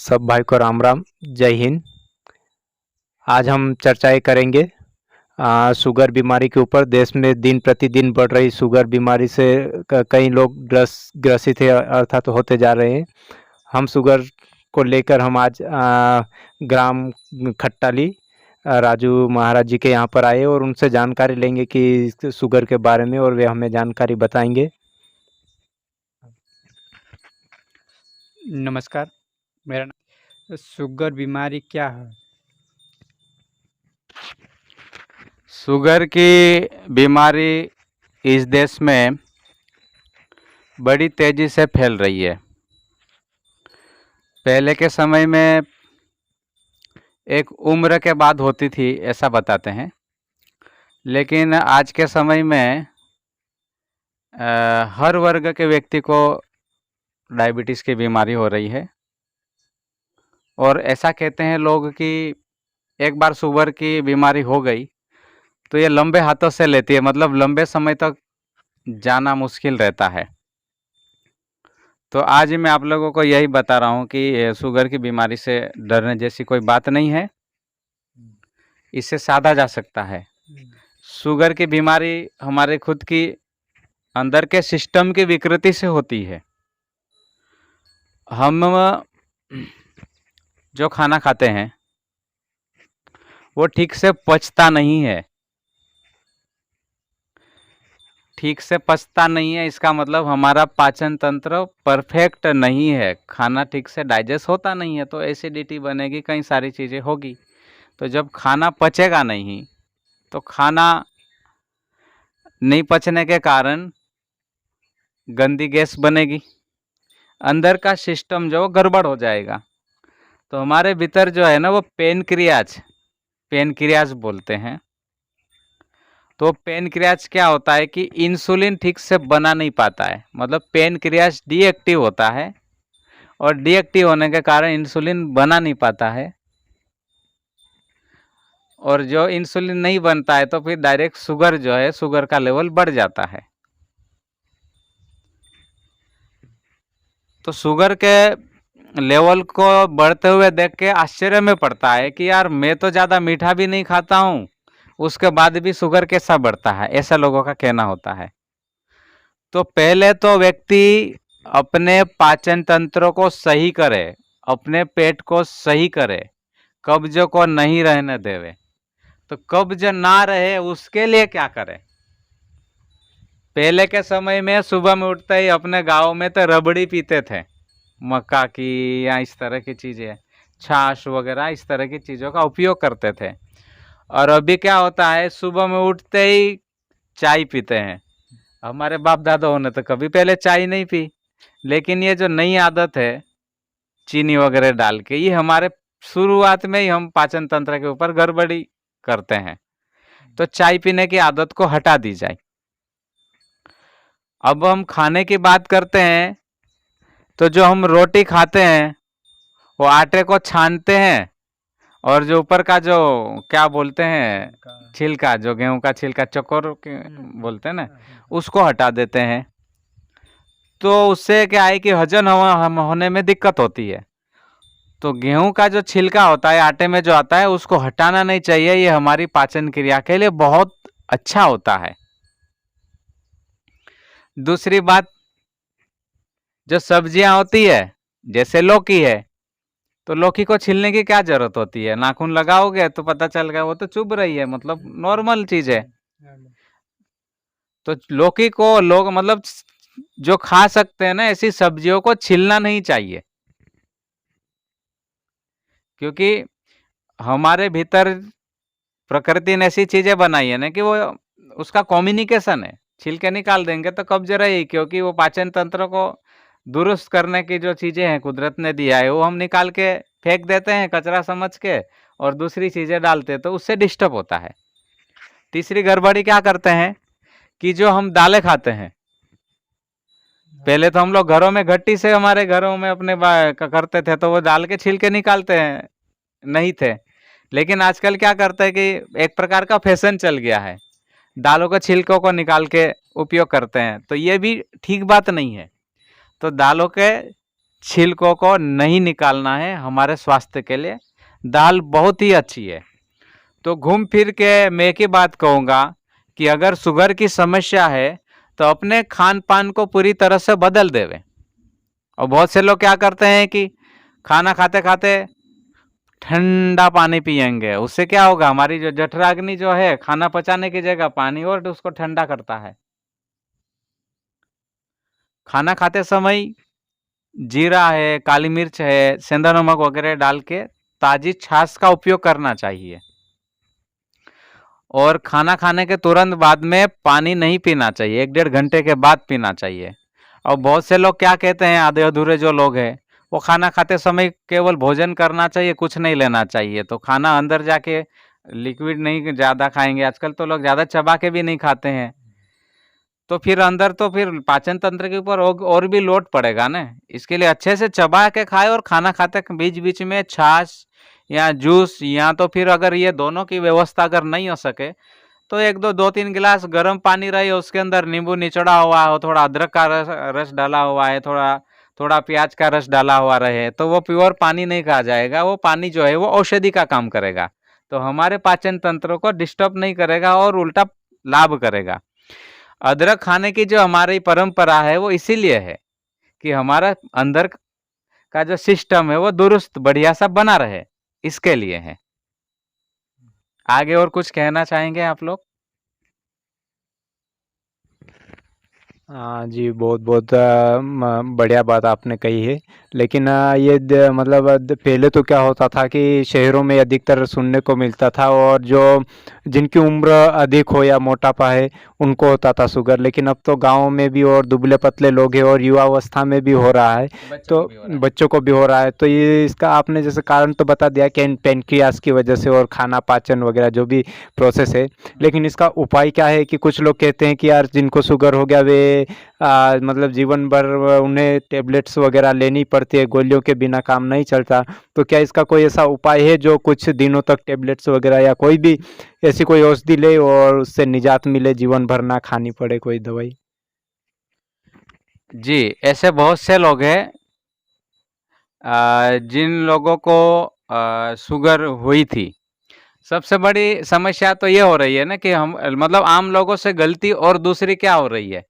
सब भाई को राम राम, जय हिंद। आज हम चर्चाएं करेंगे शुगर बीमारी के ऊपर। देश में दिन प्रतिदिन बढ़ रही शुगर बीमारी से कई लोग ग्रसित है, अर्थात होते जा रहे हैं। हम शुगर को लेकर हम आज ग्राम खट्टाली राजू महाराज जी के यहाँ पर आए और उनसे जानकारी लेंगे कि शुगर के बारे में, और वे हमें जानकारी बताएंगे। नमस्कार, मेरा नाम शुगर बीमारी क्या है? शुगर की बीमारी इस देश में बड़ी तेजी से फैल रही है। पहले के समय में एक उम्र के बाद होती थी, ऐसा बताते हैं, लेकिन आज के समय में हर वर्ग के व्यक्ति को डायबिटीज़ की बीमारी हो रही है। और ऐसा कहते हैं लोग कि एक बार शुगर की बीमारी हो गई तो ये लंबे हाथों से लेती है, मतलब लंबे समय तक जाना मुश्किल रहता है। तो आज मैं आप लोगों को यही बता रहा हूँ कि शुगर की बीमारी से डरने जैसी कोई बात नहीं है, इससे साधा जा सकता है। शुगर की बीमारी हमारे खुद की अंदर के सिस्टम की विकृति से होती है। हम जो खाना खाते हैं वो ठीक से पचता नहीं है। ठीक से पचता नहीं है, इसका मतलब हमारा पाचन तंत्र परफेक्ट नहीं है, खाना ठीक से डाइजेस्ट होता नहीं है, तो एसिडिटी बनेगी, कई सारी चीज़ें होगी। तो जब खाना पचेगा नहीं तो खाना नहीं पचने के कारण गंदी गैस बनेगी, अंदर का सिस्टम जो गड़बड़ हो जाएगा। तो हमारे भीतर जो है ना वो पेनक्रियाज बोलते हैं। तो पेनक्रियाज क्या होता है कि इंसुलिन ठीक से बना नहीं पाता है, मतलब पेनक्रियाज डीएक्टिव होता है, और डीएक्टिव होने के कारण इंसुलिन बना नहीं पाता है। और जो इंसुलिन नहीं बनता है तो फिर डायरेक्ट शुगर जो है, शुगर का लेवल बढ़ जाता है। तो शुगर के लेवल को बढ़ते हुए देख के आश्चर्य में पड़ता है कि यार मैं तो ज़्यादा मीठा भी नहीं खाता हूँ, उसके बाद भी शुगर कैसा बढ़ता है, ऐसा लोगों का कहना होता है। तो पहले तो व्यक्ति अपने पाचन तंत्र को सही करे, अपने पेट को सही करे, कब्ज को नहीं रहने देवे। तो कब्ज ना रहे उसके लिए क्या करे? पहले के समय में सुबह में उठते ही अपने गांव में तो रबड़ी पीते थे, मक्का की या इस तरह की चीज़ें, छाछ वगैरह इस तरह की चीज़ों का उपयोग करते थे। और अभी क्या होता है, सुबह में उठते ही चाय पीते हैं। हमारे बाप दादाओं ने तो कभी पहले चाय नहीं पी, लेकिन ये जो नई आदत है चीनी वगैरह डाल के, ये हमारे शुरुआत में ही हम पाचन तंत्र के ऊपर गड़बड़ी करते हैं। तो चाय पीने की आदत को हटा दी जाए। अब हम खाने की बात करते हैं, तो जो हम रोटी खाते हैं वो आटे को छानते हैं, और जो ऊपर का जो क्या बोलते हैं छिलका, जो गेहूं का छिलका चकोर बोलते हैं ना, उसको हटा देते हैं। तो उससे क्या है कि हजम होने में दिक्कत होती है। तो गेहूं का जो छिलका होता है आटे में जो आता है उसको हटाना नहीं चाहिए, ये हमारी पाचन क्रिया के लिए बहुत अच्छा होता है। दूसरी बात, जो सब्जियां होती है जैसे लौकी है, तो लौकी को छीलने की क्या जरूरत होती है? नाखून लगाओगे तो पता चल गया वो तो चुभ रही है, मतलब नॉर्मल चीज है। तो लौकी को लोग मतलब जो खा सकते हैं ना, ऐसी सब्जियों को छीलना नहीं चाहिए, क्योंकि हमारे भीतर प्रकृति ने ऐसी चीजें बनाई है ना कि वो उसका कम्युनिकेशन है। छील के निकाल देंगे तो कब्ज रहेगी, क्योंकि वो पाचन तंत्र को दुरुस्त करने की जो चीजें हैं कुदरत ने दिया है, वो हम निकाल के फेंक देते हैं कचरा समझ के, और दूसरी चीजें डालते हैं, तो उससे डिस्टर्ब होता है। तीसरी गड़बड़ी क्या करते हैं कि जो हम दालें खाते हैं, पहले तो हम लोग घरों में घट्टी से हमारे घरों में अपने करते थे, तो वो दाल के छिलके निकालते हैं नहीं थे। लेकिन आजकल क्या करते हैं कि एक प्रकार का फैशन चल गया है, दालों के छिलकों को निकाल के उपयोग करते हैं, तो ये भी ठीक बात नहीं है। तो दालों के छिलकों को नहीं निकालना है हमारे स्वास्थ्य के लिए। दाल बहुत ही अच्छी है। तो घूम फिर के मैं एक ही बात कहूँगा कि अगर शुगर की समस्या है तो अपने खान पान को पूरी तरह से बदल देवे। और बहुत से लोग क्या करते हैं कि खाना खाते खाते ठंडा पानी पिएंगे, उससे क्या होगा, हमारी जो जठराग्नि जो है खाना पचाने की जगह पानी और उसको ठंडा करता है। खाना खाते समय जीरा है, काली मिर्च है, सेंधा नमक वगैरह डाल के ताजी छाछ का उपयोग करना चाहिए। और खाना खाने के तुरंत बाद में पानी नहीं पीना चाहिए, 1-1.5 घंटे के बाद पीना चाहिए। और बहुत से लोग क्या कहते हैं, आधे अधूरे जो लोग हैं, वो खाना खाते समय केवल भोजन करना चाहिए, कुछ नहीं लेना चाहिए। तो खाना अंदर जाके लिक्विड नहीं ज़्यादा खाएंगे, आजकल तो लोग ज़्यादा चबा के भी नहीं खाते हैं, तो फिर अंदर तो फिर पाचन तंत्र के ऊपर और भी लोड पड़ेगा ना। इसके लिए अच्छे से चबा के खाए और खाना खाते बीच बीच में छाछ या जूस, या तो फिर अगर ये दोनों की व्यवस्था अगर नहीं हो सके तो 1-2-2-3 गिलास गर्म पानी रहे, उसके अंदर नींबू निचोड़ा हुआ हो, थोड़ा अदरक का रस डाला हुआ है, थोड़ा प्याज का रस डाला हुआ रहे, तो वो प्योर पानी नहीं कहा जाएगा। वो पानी जो है वो औषधि का काम करेगा, तो हमारे पाचन तंत्र को डिस्टर्ब नहीं करेगा और उल्टा लाभ करेगा। अदरक खाने की जो हमारी परंपरा है वो इसीलिए है कि हमारा अंदर का जो सिस्टम है वो दुरुस्त बढ़िया सा बना रहे, इसके लिए है। आगे और कुछ कहना चाहेंगे आप लोग? हाँ जी, बहुत बहुत बढ़िया बात आपने कही है। लेकिन मतलब पहले तो क्या होता था कि शहरों में अधिकतर सुनने को मिलता था, और जो जिनकी उम्र अधिक हो या मोटापा है उनको होता था शुगर, लेकिन अब तो गाँव में भी और दुबले पतले लोग हैं और युवावस्था में भी हो रहा है, तो बच्चों को भी हो रहा है। तो ये इसका आपने जैसे कारण तो बता दिया कि पेनक्रियास की वजह से और खाना पाचन वगैरह जो भी प्रोसेस है, लेकिन इसका उपाय क्या है? कि कुछ लोग कहते हैं कि यार जिनको शुगर हो गया वे मतलब जीवन भर उन्हें टेबलेट्स वगैरह लेनी पड़ती है, गोलियों के बिना काम नहीं चलता। तो क्या इसका कोई ऐसा उपाय है जो कुछ दिनों तक टेबलेट्स वगैरह या कोई भी ऐसी कोई औषधि ले और उससे निजात मिले, जीवन भर ना खानी पड़े कोई दवाई? जी, ऐसे बहुत से लोग हैं जिन लोगों को शुगर हुई थी। सबसे बड़ी समस्या तो ये हो रही है ना कि हम मतलब आम लोगों से गलती और दूसरी क्या हो रही है,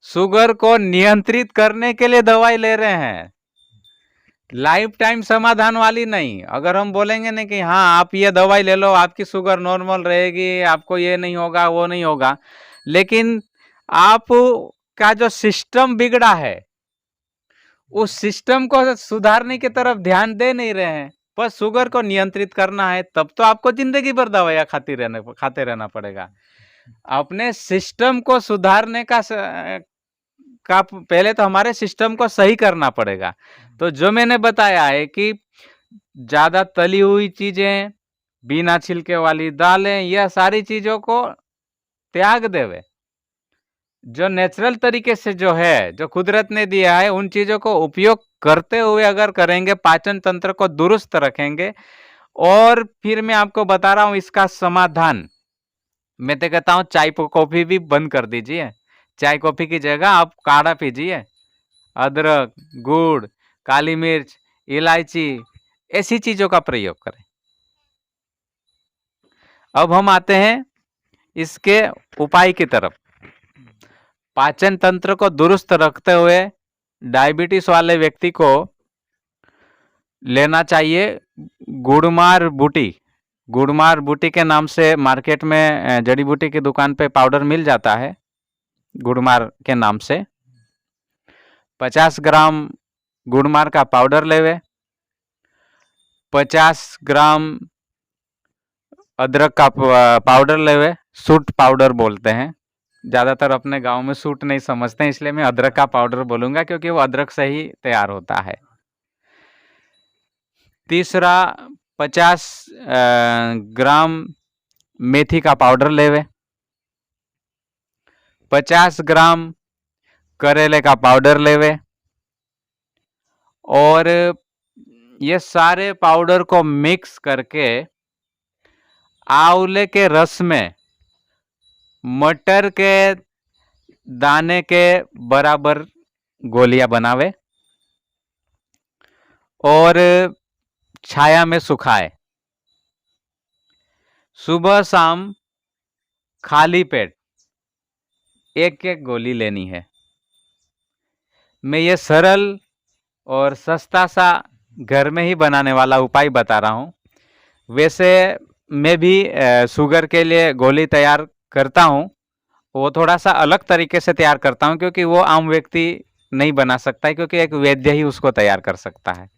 शुगर को नियंत्रित करने के लिए दवाई ले रहे हैं, लाइफ टाइम समाधान वाली नहीं। अगर हम बोलेंगे ना कि हाँ आप ये दवाई ले लो, आपकी शुगर नॉर्मल रहेगी, आपको ये नहीं होगा वो नहीं होगा, लेकिन आप का जो सिस्टम बिगड़ा है उस सिस्टम को सुधारने की तरफ ध्यान दे नहीं रहे हैं। बस शुगर को नियंत्रित करना है, तब तो आपको जिंदगी भर दवाइयाँ खाते रहना पड़ेगा। अपने सिस्टम को सुधारने का पहले तो हमारे सिस्टम को सही करना पड़ेगा। तो जो मैंने बताया है कि ज्यादा तली हुई चीजें, बिना छिलके वाली दालें, यह सारी चीजों को त्याग देवे। जो नेचुरल तरीके से जो है, जो कुदरत ने दिया है, उन चीजों को उपयोग करते हुए अगर करेंगे, पाचन तंत्र को दुरुस्त रखेंगे, और फिर मैं आपको बता रहा हूं इसका समाधान। मैं तो कहता हूं चाय कॉफी भी बंद कर दीजिए, चाय कॉफी की जगह आप काढ़ा पीजिए, अदरक, गुड़, काली मिर्च, इलायची, ऐसी चीजों का प्रयोग करें। अब हम आते हैं इसके उपाय की तरफ। पाचन तंत्र को दुरुस्त रखते हुए डायबिटीज वाले व्यक्ति को लेना चाहिए गुड़मार बूटी। गुड़मार बूटी के नाम से मार्केट में जड़ी बूटी की दुकान पे पाउडर मिल जाता है, गुड़मार के नाम से। 50 ग्राम गुड़मार का पाउडर लेवे, 50 ग्राम अदरक का पाउडर लेवे, सूट पाउडर बोलते हैं, ज्यादातर अपने गांव में सूट नहीं समझते हैं, इसलिए मैं अदरक का पाउडर बोलूंगा क्योंकि वो अदरक से ही तैयार होता है। तीसरा 50 ग्राम मेथी का पाउडर लेवे, 50 ग्राम करेले का पाउडर लेवे, और ये सारे पाउडर को मिक्स करके आंवले के रस में मटर के दाने के बराबर गोलियां बनावे, और छाया में सुखाए। सुबह शाम खाली पेट एक एक गोली लेनी है। मैं ये सरल और सस्ता सा घर में ही बनाने वाला उपाय बता रहा हूँ। वैसे मैं भी शुगर के लिए गोली तैयार करता हूँ, वो थोड़ा सा अलग तरीके से तैयार करता हूँ क्योंकि वो आम व्यक्ति नहीं बना सकता है, क्योंकि एक वैद्य ही उसको तैयार कर सकता है।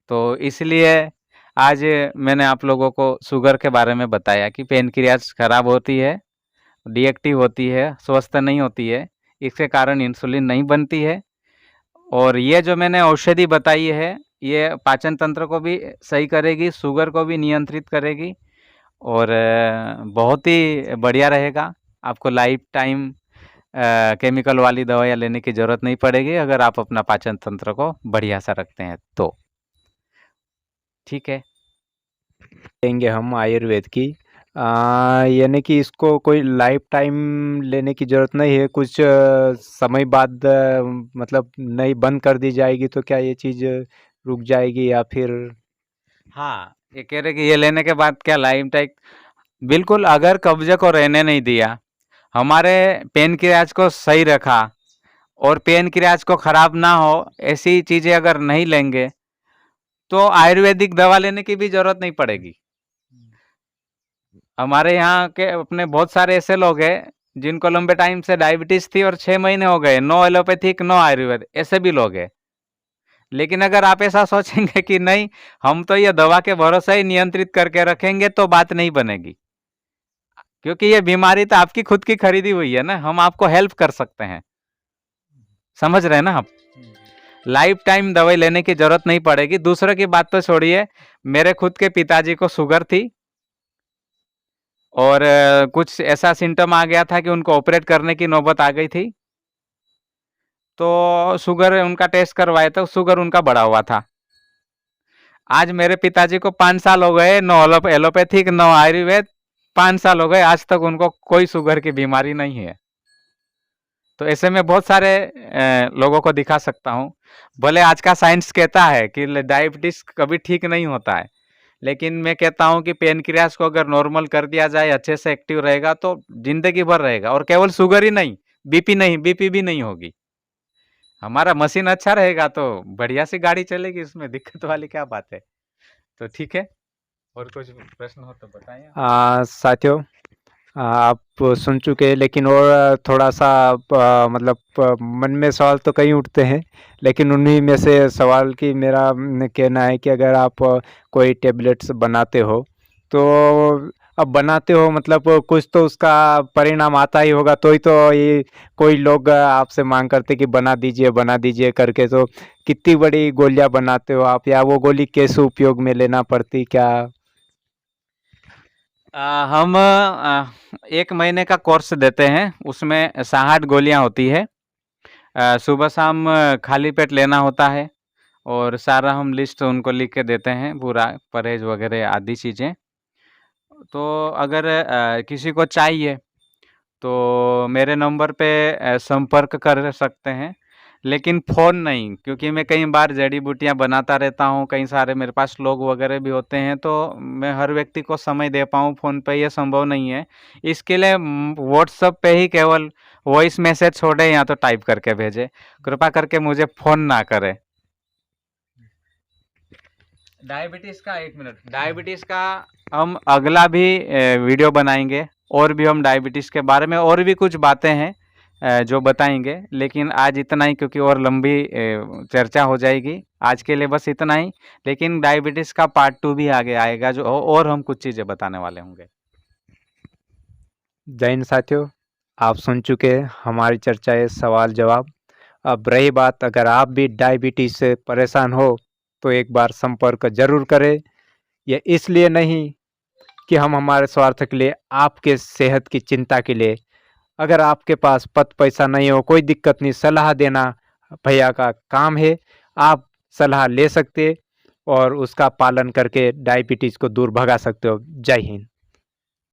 तो इसलिए आज मैंने आप लोगों को शुगर के बारे में बताया कि पेनक्रियाज खराब होती है, डीएक्टिव होती है, स्वस्थ नहीं होती है, इसके कारण इंसुलिन नहीं बनती है। और ये जो मैंने औषधि बताई है, ये पाचन तंत्र को भी सही करेगी, शुगर को भी नियंत्रित करेगी और बहुत ही बढ़िया रहेगा। आपको लाइफ टाइम केमिकल वाली दवाइयाँ लेने की ज़रूरत नहीं पड़ेगी अगर आप अपना पाचन तंत्र को बढ़िया सा रखते हैं तो। ठीक है। लेंगे हम आयुर्वेद की, यानी कि इसको कोई लाइफ टाइम लेने की ज़रूरत नहीं है, कुछ समय बाद मतलब नहीं बंद कर दी जाएगी तो क्या ये चीज़ रुक जाएगी या फिर? हाँ, ये कह रहे कि ये लेने के बाद क्या लाइफ टाइम, बिल्कुल, अगर कब्जे को रहने नहीं दिया, हमारे पेनक्रियाज को सही रखा और पेनक्रियाज को खराब ना हो, ऐसी चीज़ें अगर नहीं लेंगे तो आयुर्वेदिक दवा लेने की भी जरूरत नहीं पड़ेगी। हमारे यहाँ के अपने बहुत सारे ऐसे लोग हैं जिनको लंबे टाइम से डायबिटीज थी और 6 महीने हो गए, नो एलोपैथिक नो आयुर्वेद, ऐसे भी लोग हैं। लेकिन अगर आप ऐसा सोचेंगे कि नहीं, हम तो ये दवा के भरोसे ही नियंत्रित करके रखेंगे, तो बात नहीं बनेगी, क्योंकि ये बीमारी तो आपकी खुद की खरीदी हुई है ना, हम आपको हेल्प कर सकते हैं। समझ रहे हैं ना आप? लाइफ टाइम दवाई लेने की जरूरत नहीं पड़ेगी। दूसरों की बात तो छोड़िए, मेरे खुद के पिताजी को शुगर थी और कुछ ऐसा सिम्टम आ गया था कि उनको ऑपरेट करने की नौबत आ गई थी। तो शुगर उनका टेस्ट करवाया तो शुगर उनका बढ़ा हुआ था। आज मेरे पिताजी को 5 साल हो गए, नो एलोपैथिक नो आयुर्वेद, 5 साल हो गए, आज तक उनको कोई शुगर की बीमारी नहीं है। तो ऐसे में बहुत सारे लोगों को दिखा सकता हूँ। भले आज का साइंस कहता है कि डायबिटीज कभी ठीक नहीं होता है, लेकिन मैं कहता हूँ कि पेनक्रियाज को अगर नॉर्मल कर दिया जाए, अच्छे से एक्टिव रहेगा तो जिंदगी भर रहेगा। और केवल शुगर ही नहीं, बीपी नहीं, बीपी भी नहीं होगी। हमारा मशीन अच्छा रहेगा तो बढ़िया सी गाड़ी चलेगी, इसमें दिक्कत वाली क्या बात है। तो ठीक है, और कुछ प्रश्न हो तो बताइए। साथियों, आप सुन चुके हैं, लेकिन और थोड़ा सा मतलब मन में सवाल तो कई उठते हैं, लेकिन उन्हीं में से सवाल की मेरा कहना है कि अगर आप कोई टेबलेट्स बनाते हो तो अब बनाते हो मतलब कुछ तो उसका परिणाम आता ही होगा, तो ही तो ये कोई लोग आपसे मांग करते कि बना दीजिए करके। तो कितनी बड़ी गोलियां बनाते हो आप, या वो गोली कैसे उपयोग में लेना पड़ती क्या? हम 1 महीने का कोर्स देते हैं, उसमें 60 गोलियां होती है। सुबह शाम खाली पेट लेना होता है और सारा हम लिस्ट उनको लिख के देते हैं, पूरा परहेज वगैरह आदि चीज़ें। तो अगर किसी को चाहिए तो मेरे नंबर पे संपर्क कर सकते हैं, लेकिन फ़ोन नहीं, क्योंकि मैं कई बार जड़ी-बूटियाँ बनाता रहता हूँ, कई सारे मेरे पास लोग वगैरह भी होते हैं, तो मैं हर व्यक्ति को समय दे पाऊँ फ़ोन पे, ये संभव नहीं है। इसके लिए व्हाट्सएप पे ही केवल वॉइस मैसेज छोड़ें या तो टाइप करके भेजें। कृपा करके मुझे फ़ोन ना करें। डायबिटीज़ का 1 मिनट, डायबिटीज़ का हम अगला भी वीडियो बनाएँगे, और भी हम डायबिटीज़ के बारे में और भी कुछ बातें हैं जो बताएँगे, लेकिन आज इतना ही, क्योंकि और लंबी चर्चा हो जाएगी। आज के लिए बस इतना ही, लेकिन डायबिटीज़ का पार्ट 2 भी आगे आएगा, जो और हम कुछ चीज़ें बताने वाले होंगे। जय हिंद साथियों, आप सुन चुके हैं हमारी चर्चा है सवाल जवाब। अब रही बात, अगर आप भी डायबिटीज़ से परेशान हो तो एक बार संपर्क ज़रूर करें। ये इसलिए नहीं कि हम हमारे स्वार्थ के लिए, आपके सेहत की चिंता के लिए। अगर आपके पास पद पैसा नहीं हो, कोई दिक्कत नहीं, सलाह देना भैया का काम है। आप सलाह ले सकते और उसका पालन करके डायबिटीज़ को दूर भगा सकते हो। जय हिंद।